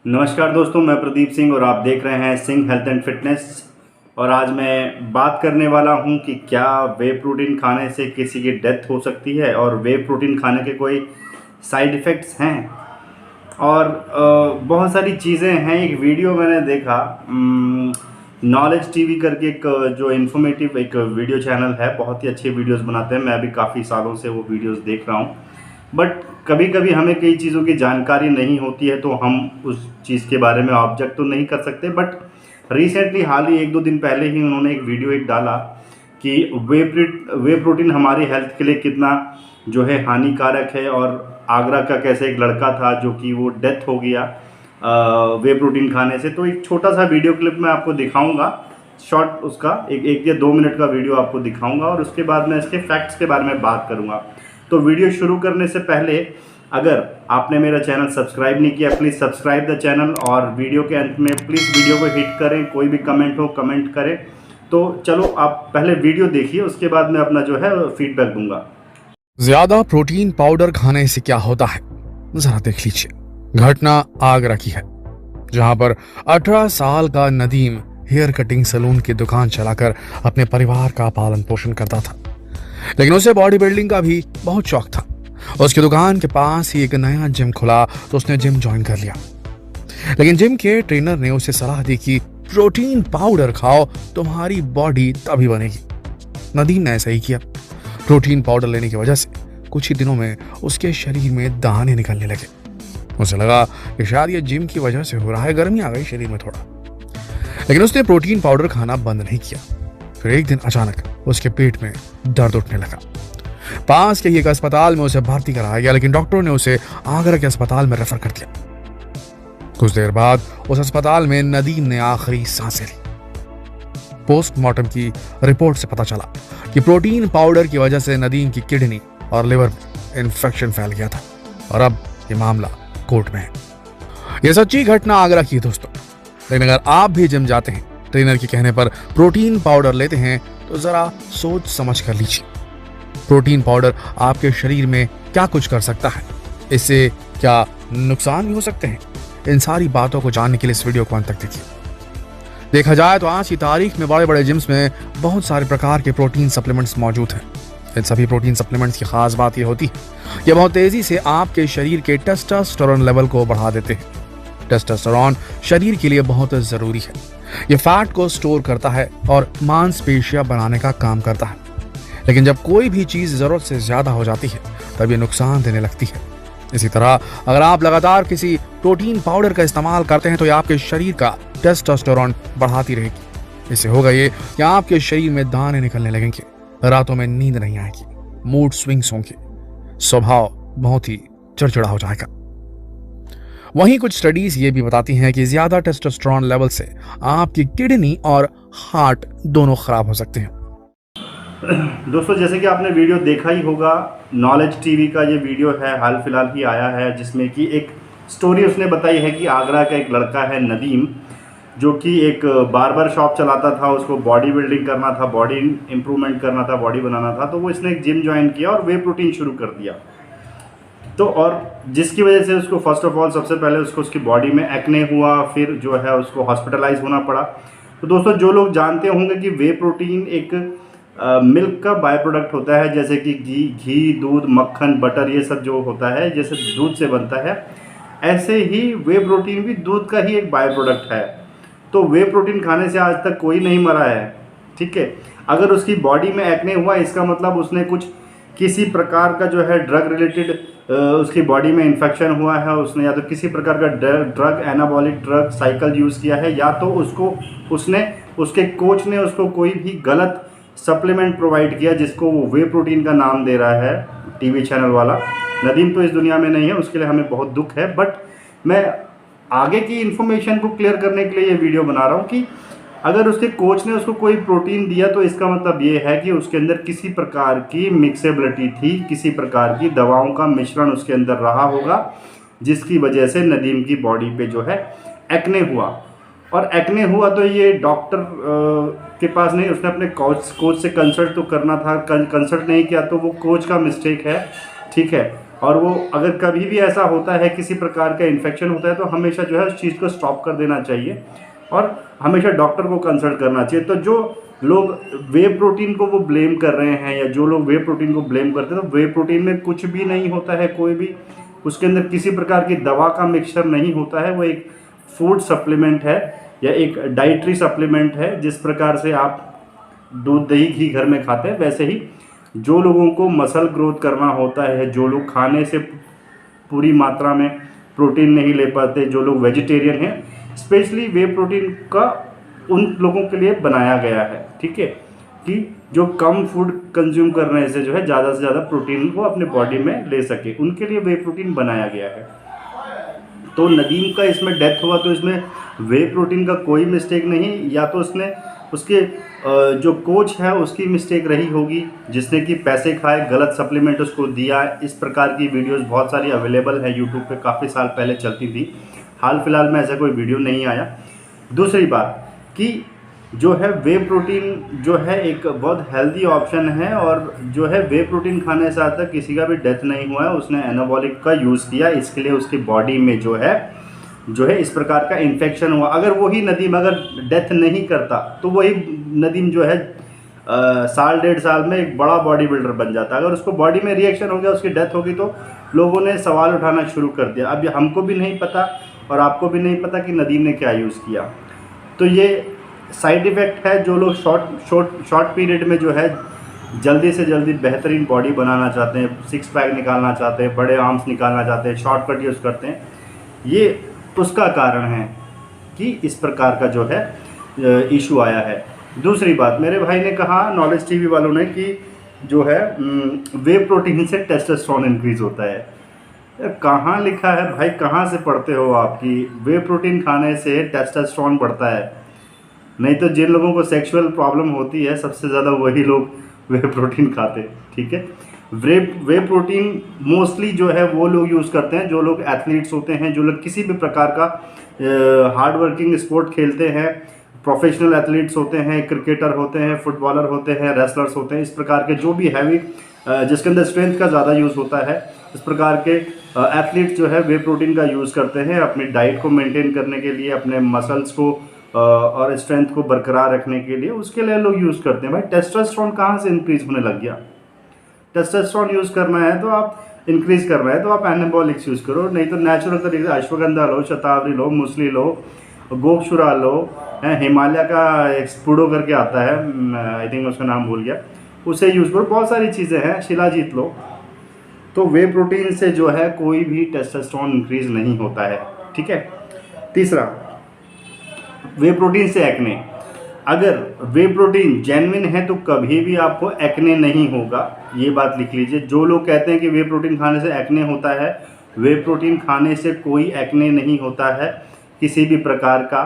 नमस्कार दोस्तों, मैं प्रदीप सिंह और आप देख रहे हैं सिंह हेल्थ एंड फिटनेस। और आज मैं बात करने वाला हूं कि क्या वे प्रोटीन खाने से किसी की डेथ हो सकती है और वे प्रोटीन खाने के कोई साइड इफ़ेक्ट्स हैं। और बहुत सारी चीज़ें हैं। एक वीडियो मैंने देखा, नॉलेज टीवी करके एक जो इन्फॉर्मेटिव एक वीडियो चैनल है, बहुत ही अच्छे वीडियोस बनाते हैं। मैं भी काफ़ी सालों से वो वीडियोस देख रहा हूँ। बट कभी कभी हमें कई चीज़ों की जानकारी नहीं होती है तो हम उस चीज़ के बारे में ऑब्जेक्ट तो नहीं कर सकते। बट रिसेंटली हाल ही 1-2 दिन पहले ही उन्होंने एक वीडियो डाला कि वे प्रोटीन हमारी हेल्थ के लिए कितना जो है हानिकारक है। और आगरा का कैसे एक लड़का था जो कि वो डेथ हो गया वे प्रोटीन खाने से। तो एक छोटा सा वीडियो क्लिप मैं आपको दिखाऊंगा, शॉर्ट उसका एक या 2 मिनट का वीडियो आपको दिखाऊंगा और उसके बाद मैं इसके फैक्ट्स के बारे में बात करूंगा। तो वीडियो शुरू करने से पहले अगर आपने मेरा चैनल सब्सक्राइब नहीं किया, प्लीज़ सब्सक्राइब द चैनल और वीडियो के अंत में प्लीज़ वीडियो को हिट करें। कोई भी कमेंट हो कमेंट करें। तो चलो आप पहले वीडियो देखिए, उसके बाद मैं अपना जो है फीडबैक दूंगा। ज्यादा प्रोटीन पाउडर खाने से क्या होता है, जरा देख लीजिए। घटना आगरा की है, जहां पर 18 साल का नदीम हेयर कटिंग सैलून की दुकान चलाकर अपने परिवार का पालन पोषण करता था। लेकिन उसे बॉडी बिल्डिंग का भी बहुत शौक था। उसकी दुकान के पास ही एक नया जिम खुला तो उसने जिम ज्वाइन कर लिया। लेकिन जिम के ट्रेनर ने उसे सलाह दी कि प्रोटीन पाउडर खाओ, तुम्हारी बॉडी तभी बनेगी। नदीम ने ऐसा ही किया। प्रोटीन पाउडर लेने की वजह से कुछ ही दिनों में उसके शरीर में दाने निकलने लगे। उसे लगा कि शायद ये जिम की वजह से हो रहा है, गर्मी आ गई शरीर में थोड़ा। लेकिन उसने प्रोटीन पाउडर खाना बंद नहीं किया। फिर एक दिन अचानक उसके पेट में दर्द उठने लगा। पास के ही एक अस्पताल में उसे भर्ती कराया गया, लेकिन डॉक्टरों ने उसे आगरा के अस्पताल में रेफर कर दिया। कुछ देर बाद उस अस्पताल में नदीम ने आखिरी सांसें ली। पोस्टमार्टम की रिपोर्ट से पता चला कि प्रोटीन पाउडर की वजह से नदीम की किडनी और लिवर में इंफेक्शन फैल गया था और अब ये मामला कोर्ट में है। यह सच्ची घटना आगरा की है दोस्तों। लेकिन अगर आप भी जिम जाते हैं, ट्रेनर के कहने पर प्रोटीन पाउडर लेते हैं, तो जरा सोच समझ कर लीजिए। प्रोटीन पाउडर आपके शरीर में क्या कुछ कर सकता है, इससे क्या नुकसान भी हो सकते हैं। इन सारी बातों को जानने के लिए इस वीडियो को अंत तक देखिए। देखा जाए तो आज की तारीख में बड़े बड़े जिम्स में बहुत सारे प्रकार के प्रोटीन सप्लीमेंट्स मौजूद हैं। इन सभी प्रोटीन सप्लीमेंट्स की खास बात यह होती है, ये बहुत तेजी से आपके शरीर के टेस्टोस्टेरोन लेवल को बढ़ा देते हैं। टेस्टोस्टेरोन शरीर के लिए बहुत जरूरी है। ये फैट को स्टोर करता है और मांसपेशियां बनाने का काम करता है। लेकिन जब कोई भी चीज जरूरत से ज्यादा हो जाती है, तब ये नुकसान देने लगती है। इसी तरह अगर आप लगातार किसी प्रोटीन पाउडर का इस्तेमाल करते हैं, तो ये आपके शरीर का टेस्टोस्टेरोन बढ़ाती रहेगी। इससे होगा ये कि आपके शरीर में दाने निकलने लगेंगे, रातों में नींद नहीं आएगी, मूड स्विंग्स होंगे, स्वभाव बहुत ही चिड़चिड़ा हो जाएगा। वहीं कुछ स्टडीज ये भी बताती हैं कि ज्यादा टेस्टोस्टेरोन लेवल से आपकी किडनी और हार्ट दोनों खराब हो सकते हैं। दोस्तों, जैसे कि आपने वीडियो देखा ही होगा, नॉलेज टीवी का ये वीडियो है, हाल फिलहाल ही आया है, जिसमें कि एक स्टोरी उसने बताई है कि आगरा का एक लड़का है नदीम, जो कि एक बार्बर शॉप चलाता था। उसको बॉडी बिल्डिंग करना था, बॉडी इंप्रूवमेंट करना था, बॉडी बनाना था। तो वो इसने एक जिम ज्वाइन किया और वे प्रोटीन शुरू कर दिया। तो और जिसकी वजह से उसको फर्स्ट ऑफ ऑल सबसे पहले उसकी बॉडी में एक्ने हुआ, फिर जो है उसको हॉस्पिटलाइज होना पड़ा। तो दोस्तों, जो लोग जानते होंगे कि वे प्रोटीन एक मिल्क का बाय प्रोडक्ट होता है, जैसे कि घी, दूध, मक्खन, बटर, ये सब जो होता है जैसे दूध से बनता है, ऐसे ही वे प्रोटीन भी दूध का ही एक बाय प्रोडक्ट है। तो वे प्रोटीन खाने से आज तक कोई नहीं मरा है, ठीक है। अगर उसकी बॉडी में एक्ने हुआ, इसका मतलब उसने कुछ किसी प्रकार का जो है ड्रग रिलेटेड उसकी बॉडी में इन्फेक्शन हुआ है, उसने या तो किसी प्रकार का drug anabolic drug cycle use किया है, या तो उसके कोच ने उसको कोई भी गलत सप्लीमेंट प्रोवाइड किया जिसको वो वे प्रोटीन का नाम दे रहा है टीवी चैनल वाला। नदीम तो इस दुनिया में नहीं है, उसके लिए हमें बहुत दुख है। बट मैं आगे की इन्फॉर्मेशन को क्लियर करने के लिए ये वीडियो बना रहा हूँ कि अगर उसके कोच ने उसको कोई प्रोटीन दिया, तो इसका मतलब ये है कि उसके अंदर किसी प्रकार की मिक्सेबिलिटी थी, किसी प्रकार की दवाओं का मिश्रण उसके अंदर रहा होगा, जिसकी वजह से नदीम की बॉडी पे जो है एक्ने हुआ। और एक्ने हुआ तो ये डॉक्टर के पास नहीं, उसने अपने कोच से कंसल्ट तो करना था, कंसल्ट नहीं किया तो वो कोच का मिस्टेक है, ठीक है। और वो अगर कभी भी ऐसा होता है, किसी प्रकार का इन्फेक्शन होता है, तो हमेशा जो है उस चीज़ को स्टॉप कर देना चाहिए और हमेशा डॉक्टर को कंसल्ट करना चाहिए। तो जो लोग वे प्रोटीन को वो ब्लेम कर रहे हैं, या जो लोग वे प्रोटीन को ब्लेम करते हैं, तो वे प्रोटीन में कुछ भी नहीं होता है, कोई भी उसके अंदर किसी प्रकार की दवा का मिक्सचर नहीं होता है। वो एक फूड सप्लीमेंट है या एक डाइटरी सप्लीमेंट है। जिस प्रकार से आप दूध दही घी घर में खाते हैं, वैसे ही जो लोगों को मसल ग्रोथ करना होता है, जो लोग खाने से पूरी मात्रा में प्रोटीन नहीं ले पाते, जो लोग वेजिटेरियन हैं, स्पेशली वे प्रोटीन का उन लोगों के लिए बनाया गया है। ठीक है, कि जो कम फूड कंज्यूम करने से जो है ज़्यादा से ज़्यादा प्रोटीन को अपने बॉडी में ले सके, उनके लिए वे प्रोटीन बनाया गया है। तो नदीम का इसमें डेथ हुआ, तो इसमें वे प्रोटीन का कोई मिस्टेक नहीं, या तो उसने उसके जो कोच है उसकी मिस्टेक रही होगी, जिसने कि पैसे खाए, गलत सप्लीमेंट उसको दिया। इस प्रकार की वीडियोस बहुत सारी अवेलेबल है यूट्यूब पे, काफ़ी साल पहले चलती थी। हाल फिलहाल में ऐसा कोई वीडियो नहीं आया। दूसरी बात कि जो है वे प्रोटीन जो है एक बहुत हेल्दी ऑप्शन है, और जो है वे प्रोटीन खाने से आज तक किसी का भी डेथ नहीं हुआ है। उसने एनाबॉलिक का यूज़ किया, इसके लिए उसकी बॉडी में जो है इस प्रकार का इन्फेक्शन हुआ। अगर वही नदीम अगर डेथ नहीं करता, तो वही नदीम जो है साल डेढ़ साल में एक बड़ा बॉडी बिल्डर बन जाता। अगर उसको बॉडी में रिएक्शन हो गया, उसकी डेथ होगी, तो लोगों ने सवाल उठाना शुरू कर दिया। अब हमको भी नहीं पता और आपको भी नहीं पता कि नदीम ने क्या यूज़ किया। तो ये साइड इफ़ेक्ट है। जो लोग शॉर्ट पीरियड में जो है जल्दी से जल्दी बेहतरीन बॉडी बनाना चाहते हैं, सिक्स पैक निकालना चाहते हैं, बड़े आर्म्स निकालना चाहते हैं, शॉर्टकट यूज़ करते हैं, ये उसका कारण है कि इस प्रकार का जो है इशू आया है। दूसरी बात, मेरे भाई ने कहा, नॉलेज टीवी वालों ने, कि जो है वे प्रोटीन से टेस्टोस्टेरोन इंक्रीज़ होता है। कहाँ लिखा है भाई, कहाँ से पढ़ते हो आप कि वे प्रोटीन खाने से टेस्टोस्टेरोन बढ़ता है? नहीं तो जिन लोगों को सेक्सुअल प्रॉब्लम होती है, सबसे ज़्यादा वही लोग वे प्रोटीन खाते हैं। ठीक है, वे प्रोटीन मोस्टली जो है वो लोग यूज़ करते हैं जो लोग एथलीट्स होते हैं, जो लोग किसी भी प्रकार का हार्ड वर्किंग स्पोर्ट खेलते हैं, प्रोफेशनल एथलीट्स होते हैं, क्रिकेटर होते हैं, फुटबॉलर होते हैं, रेसलर्स होते हैं। इस प्रकार के जो भी हैवी जिसके अंदर स्ट्रेंथ का ज़्यादा यूज़ होता है, इस प्रकार के एथलीट्स जो है वे प्रोटीन का यूज़ करते हैं अपनी डाइट को मेंटेन करने के लिए, अपने मसल्स को और स्ट्रेंथ को बरकरार रखने के लिए, उसके लिए लोग यूज़ करते हैं। भाई टेस्टोस्टेरोन कहाँ से इंक्रीज़ होने लग गया? टेस्टोस्टेरोन यूज़ करना है तो आप इंक्रीज़ करना है तो आप एनाबॉलिक्स यूज़ करो, नहीं तो नेचुरल तरीके से अश्वगंधा लो, शतावरी लो, मूसली लो, गोक्षुरा लो, हिमालय का एक स्पूडो करके आता है, आई थिंक उसका नाम भूल गया, उसे यूज़ करो। बहुत सारी चीज़ें हैं, शिलाजीत लो। तो वे प्रोटीन से जो है कोई भी टेस्टोस्टेरोन इंक्रीज़ नहीं होता है। ठीक है। तीसरा, वे प्रोटीन से एक्ने। अगर वे प्रोटीन जेन्युइन है तो कभी भी आपको एक्ने नहीं होगा, ये बात लिख लीजिए। जो लोग कहते हैं कि वे प्रोटीन खाने से एक्ने होता है, वे प्रोटीन खाने से कोई एक्ने नहीं होता है, किसी भी प्रकार का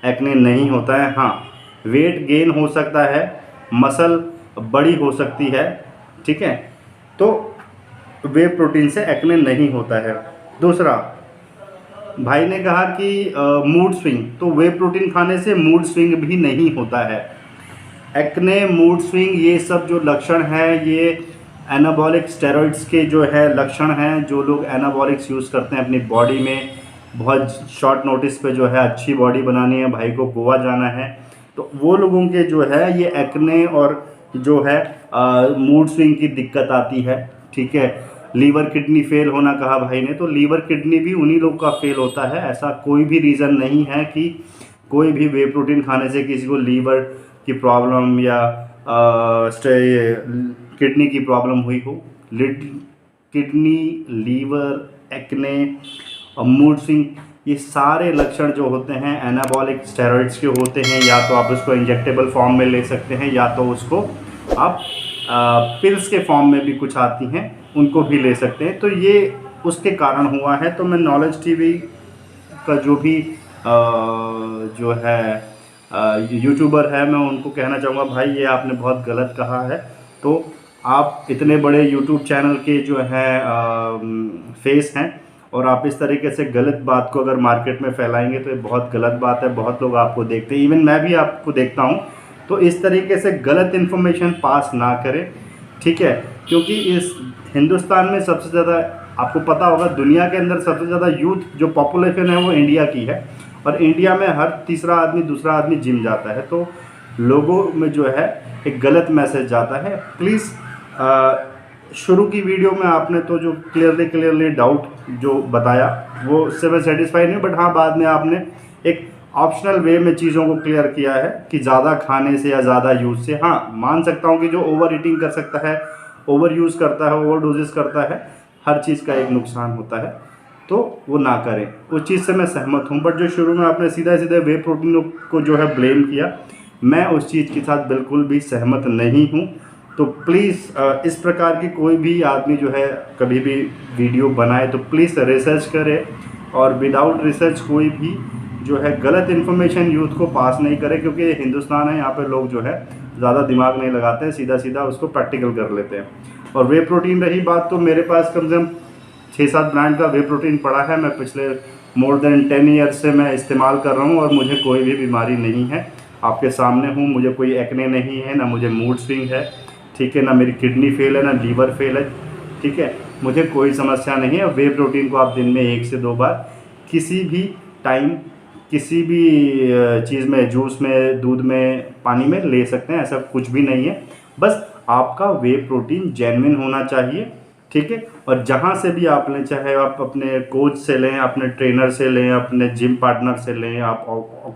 एक्ने नहीं होता है। हाँ, वेट गेन हो सकता है, मसल बड़ी हो सकती है, ठीक है, तो वे प्रोटीन से एक्ने नहीं होता है। दूसरा, भाई ने कहा कि मूड स्विंग, तो वे प्रोटीन खाने से मूड स्विंग भी नहीं होता है। एक्ने, मूड स्विंग, ये सब जो लक्षण है, ये एनाबॉलिक स्टेरॉइड्स के जो है लक्षण हैं। जो लोग एनाबॉलिक्स यूज़ करते हैं अपनी बॉडी में, बहुत शॉर्ट नोटिस पे जो है अच्छी बॉडी बनानी है, भाई को गोवा जाना है, तो वो लोगों के जो है ये एक्ने और जो है मूड स्विंग की दिक्कत आती है। ठीक है। लीवर किडनी फेल होना कहा भाई ने, तो लीवर किडनी भी उन्हीं लोग का फेल होता है। ऐसा कोई भी रीज़न नहीं है कि कोई भी वे प्रोटीन खाने से किसी को लीवर की प्रॉब्लम या किडनी की प्रॉब्लम हुई हो। किडनी, लीवर, एक्ने और मूड स्विंग, ये सारे लक्षण जो होते हैं एनाबॉलिक स्टेरॉइड्स के होते हैं। या तो आप उसको इंजेक्टेबल फॉर्म में ले सकते हैं, या तो उसको आप पिल्स के फॉर्म में भी कुछ आती हैं, उनको भी ले सकते हैं। तो ये उसके कारण हुआ है। तो मैं नॉलेज टीवी का जो भी जो है यूट्यूबर है, मैं उनको कहना चाहूँगा, भाई ये आपने बहुत गलत कहा है। तो आप इतने बड़े यूट्यूब चैनल के जो है फेस हैं, और आप इस तरीके से गलत बात को अगर मार्केट में फैलाएंगे तो ये बहुत गलत बात है। बहुत लोग आपको देखते हैं, इवन मैं भी आपको देखता हूँ। तो इस तरीके से गलत इन्फॉर्मेशन पास ना करें, ठीक है, क्योंकि इस हिंदुस्तान में सबसे ज़्यादा आपको पता होगा दुनिया के अंदर सबसे ज़्यादा यूथ जो पॉपुलेशन है वो इंडिया की है, और इंडिया में हर तीसरा आदमी दूसरा आदमी जिम जाता है, तो लोगों में जो है एक गलत मैसेज जाता है। प्लीज़ शुरू की वीडियो में आपने तो जो क्लियरली डाउट जो बताया वो उससे मैं सेटिस्फाई नहीं, बट हाँ बाद में आपने एक ऑप्शनल वे में चीज़ों को क्लियर किया है कि ज़्यादा खाने से या ज़्यादा यूज़ से, हाँ मान सकता हूँ कि जो ओवर ईटिंग कर सकता है, ओवर यूज़ करता है, ओवर डोजेस करता है, हर चीज़ का एक नुकसान होता है, तो वो ना करें, उस चीज़ से मैं सहमत हूँ। बट जो शुरू में आपने सीधे वे प्रोटीन को जो है ब्लेम किया, मैं उस चीज़ के साथ बिल्कुल भी सहमत नहीं हूँ। तो प्लीज़ इस प्रकार की कोई भी आदमी जो है कभी भी वीडियो बनाए तो प्लीज़ रिसर्च करे, और विदाउट रिसर्च कोई भी जो है गलत इन्फॉर्मेशन यूथ को पास नहीं करे, क्योंकि ये हिंदुस्तान है, यहाँ पे लोग जो है ज़्यादा दिमाग नहीं लगाते हैं, सीधा उसको प्रैक्टिकल कर लेते हैं। और वे प्रोटीन रही बात, तो मेरे पास कम से कम 6-7 ब्रांड का वे प्रोटीन पड़ा है, मैं पिछले मोर देन 10 ईयर्स से मैं इस्तेमाल कर रहा हूँ और मुझे कोई भी बीमारी नहीं है। आपके सामने हूँ, मुझे कोई एक्ने नहीं है, ना मुझे मूड स्विंग है, ठीक है, ना मेरी किडनी फेल है, ना लीवर फेल है, ठीक है, मुझे कोई समस्या नहीं है। वे प्रोटीन को आप दिन में 1 से 2 बार किसी भी टाइम किसी भी चीज़ में, जूस में, दूध में, पानी में ले सकते हैं, ऐसा कुछ भी नहीं है। बस आपका वे प्रोटीन जेन्युइन होना चाहिए, ठीक है। और जहाँ से भी आप लें, चाहे आप अपने कोच से लें, अपने ट्रेनर से लें, अपने जिम पार्टनर से लें, आप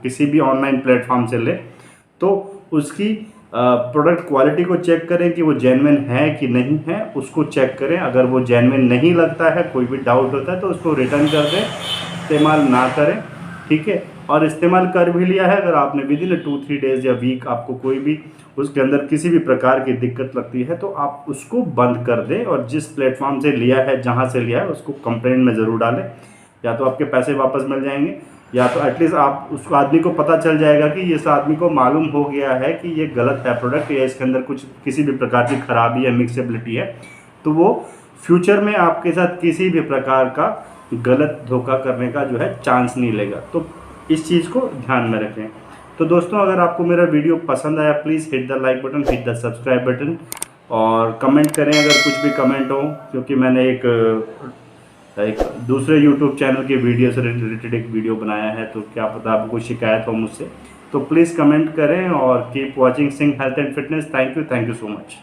किसी भी ऑनलाइन प्लेटफॉर्म से लें, तो उसकी प्रोडक्ट क्वालिटी को चेक करें कि वो जेन्युइन है कि नहीं है, उसको चेक करें। अगर वो जेन्युइन नहीं लगता है, कोई भी डाउट होता है, तो उसको रिटर्न कर दें, इस्तेमाल ना करें, ठीक है। और इस्तेमाल कर भी लिया है, अगर आपने विदिन 2-3 डेज़ या वीक आपको कोई भी उसके अंदर किसी भी प्रकार की दिक्कत लगती है, तो आप उसको बंद कर दें, और जिस प्लेटफॉर्म से लिया है, जहाँ से लिया है, उसको कंप्लेंट में ज़रूर डालें। या तो आपके पैसे वापस मिल जाएंगे, या तो एटलीस्ट आप उस आदमी को पता चल जाएगा कि इस आदमी को मालूम हो गया है कि ये गलत है प्रोडक्ट, या इसके अंदर कुछ किसी भी प्रकार की खराबी या मिक्सेबिलिटी है, तो वो फ्यूचर में आपके साथ किसी भी प्रकार का गलत धोखा करने का जो है चांस नहीं लेगा। तो इस चीज़ को ध्यान में रखें। तो दोस्तों, अगर आपको मेरा वीडियो पसंद आया, please hit the like button, hit the subscribe button, और कमेंट करें अगर कुछ भी कमेंट हो, क्योंकि मैंने एक दूसरे यूट्यूब चैनल के वीडियो से रिलेटेड एक वीडियो बनाया है, तो क्या पता आपको कोई शिकायत हो मुझसे, तो प्लीज़ कमेंट करें। और keep watching Singh health and fitness. Thank you so much.